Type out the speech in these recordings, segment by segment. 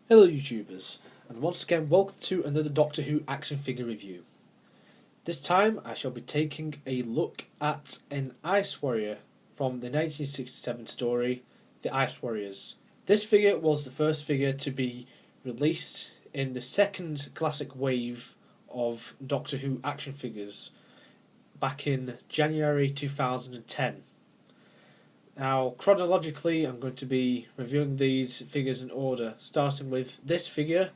Hello YouTubers, and once again welcome to another Doctor Who action figure review. This time I shall be taking a look at an Ice Warrior from the 1967 story, The Ice Warriors. This figure was the first figure to be released in the second classic wave of Doctor Who action figures back in January 2010. Now, chronologically, I'm going to be reviewing these figures in order, starting with this figure.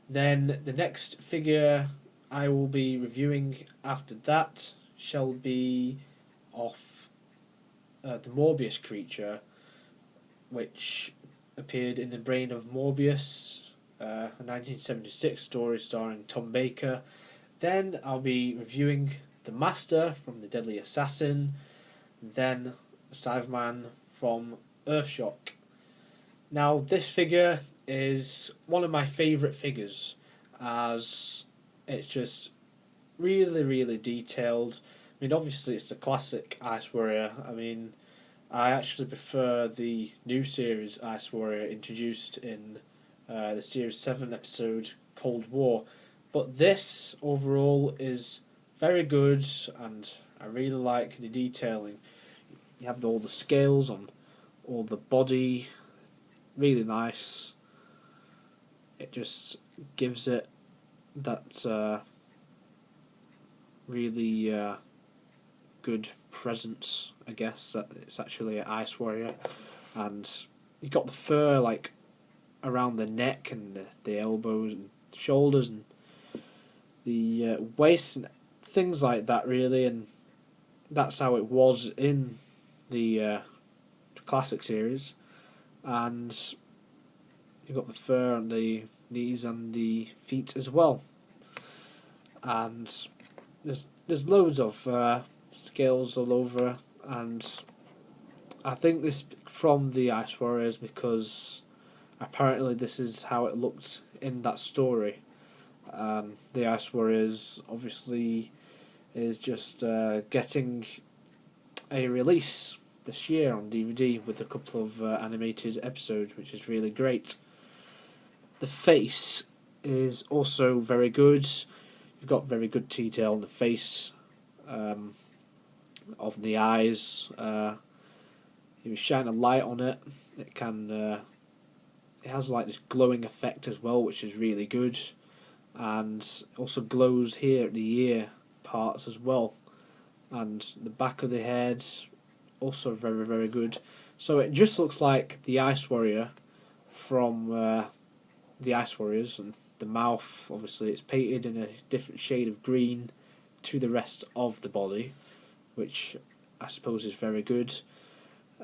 Then the next figure I will be reviewing after that shall be of the Morbius creature, which appeared in the brain of Morbius, a 1976 story starring Tom Baker. Then I'll be reviewing the Master from The Deadly Assassin, then Cyberman from Earthshock. Now, this figure is one of my favourite figures, as it's just really detailed. I mean, obviously it's the classic Ice Warrior. I mean, I actually prefer the new series Ice Warrior introduced in the Series 7 episode Cold War. But this overall is very good, and I really like the detailing. You have all the scales on all the body, really nice. It just gives it that really good presence, I guess, that it's actually an Ice Warrior. And you got the fur like around the neck and the elbows and shoulders and the waist and things like that, really. And that's how it was in the classic series. And you've got the fur on the knees and the feet as well. And there's loads of scales all over, and I think this from the Ice Warriors because apparently this is how it looked in that story. The Ice Warriors obviously is just getting a release this year on DVD with a couple of animated episodes, which is really great. The face is also very good. You've got very good detail on the face, of the eyes. If you shine a light on it, it can. It has like this glowing effect as well, which is really good, and also glows here at the ear parts as well, and the back of the head also very good. So it just looks like the Ice Warrior from the Ice Warriors, and the mouth obviously it's painted in a different shade of green to the rest of the body, which I suppose is very good.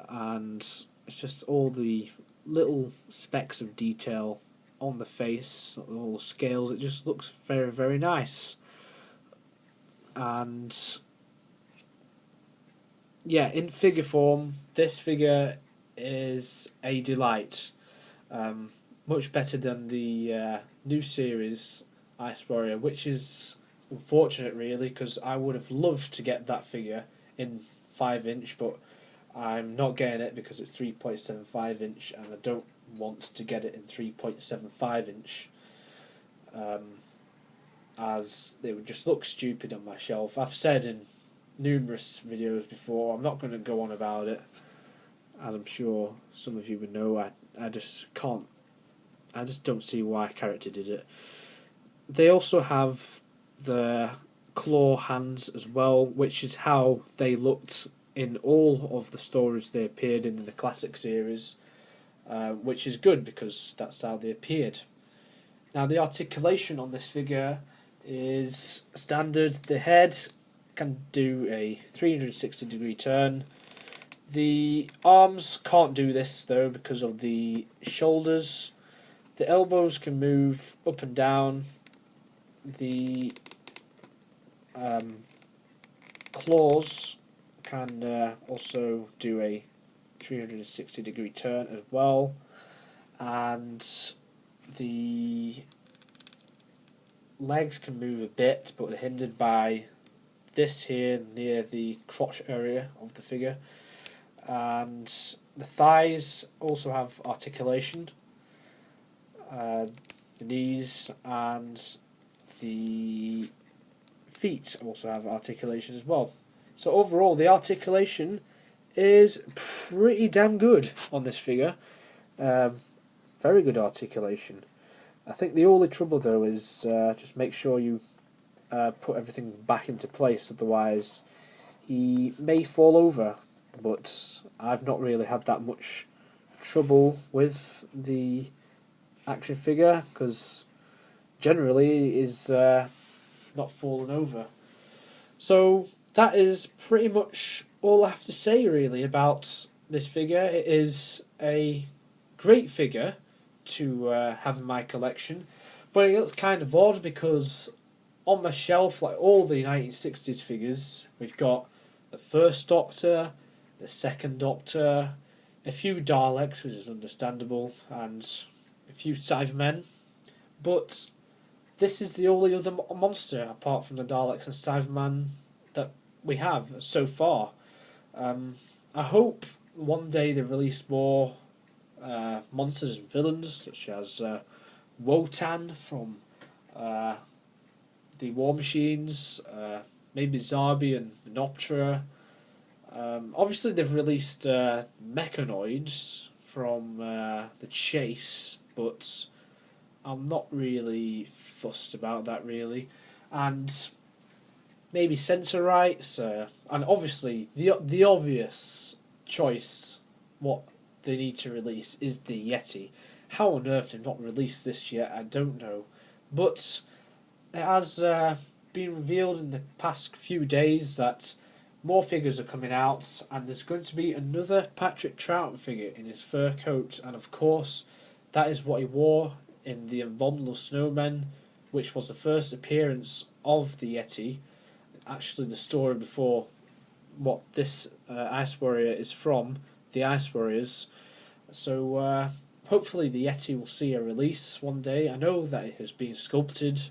And it's just all the little specks of detail on the face, all the scales. It just looks very nice. And yeah, in figure form, this figure is a delight. Much better than the new series Ice Warrior, which is unfortunate really, because I would have loved to get that figure in 5-inch, but I'm not getting it because it's 3.75-inch, and I don't want to get it in 3.75-inch, as it would just look stupid on my shelf. I've said in numerous videos before, I'm not going to go on about it, as I'm sure some of you would know. I just can't. I just don't see why a character did it. They also have the claw hands as well, which is how they looked in all of the stories they appeared in the classic series, which is good because that's how they appeared. Now, the articulation on this figure is standard. The head can do a 360-degree turn. The arms can't do this though because of the shoulders. The elbows can move up and down. The claws can also do a 360-degree turn as well. And the legs can move a bit, but they're hindered by this here near the crotch area of the figure. And the thighs also have articulation, the knees and the feet also have articulation as well. So overall, the articulation is pretty damn good on this figure. Very good articulation. I think the only trouble though is just make sure you put everything back into place, otherwise he may fall over. But I've not really had that much trouble with the action figure because generally is not fallen over. So that is pretty much all I have to say really about this figure. It is a great figure to have in my collection, but it looks kind of odd because on my shelf, like all the 1960s figures, we've got the first Doctor, the second Doctor, a few Daleks, which is understandable, and a few Cybermen, but this is the only other monster apart from the Daleks and Cyberman that we have so far. I hope one day they release more monsters and villains, such as Wotan from the War Machines, maybe Zarbi and Noptra. Obviously they've released Mechanoids from the Chase, but I'm not really fussed about that really. And maybe Sensorites, and obviously the obvious choice, what they need to release is the Yeti. How on earth they've not released this yet, I don't know. But it has been revealed in the past few days that more figures are coming out, and there's going to be another Patrick Troughton figure in his fur coat, and of course that is what he wore in the Abominable Snowmen, which was the first appearance of the Yeti. Actually the story before what this Ice Warrior is from, the Ice Warriors. So hopefully the Yeti will see a release one day. I know that it has been sculpted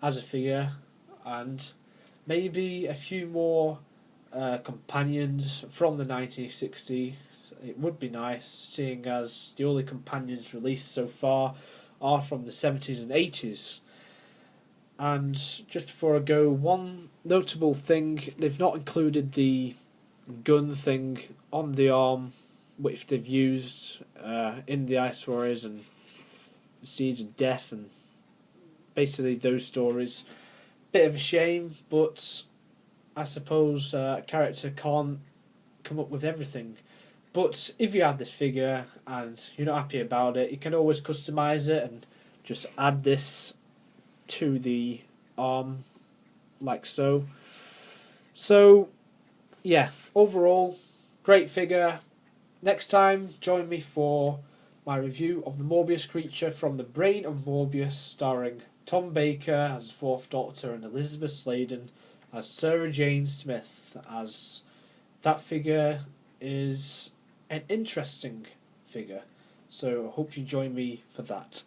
as a figure, and maybe a few more companions from the 1960s. It would be nice, seeing as the only companions released so far are from the 70s and 80s. And just before I go, one notable thing, they've not included the gun thing on the arm, which they've used in the Ice Warriors and Seeds of Death and basically those stories. Bit of a shame, but I suppose a character can't come up with everything. But if you have this figure and you're not happy about it, you can always customise it and just add this to the arm, like so. So, yeah, overall, great figure. Next time, join me for my review of the Morbius creature from The Brain of Morbius, starring Tom Baker as the Fourth Doctor and Elizabeth Sladen as Sarah Jane Smith, as that figure is an interesting figure. So I hope you join me for that.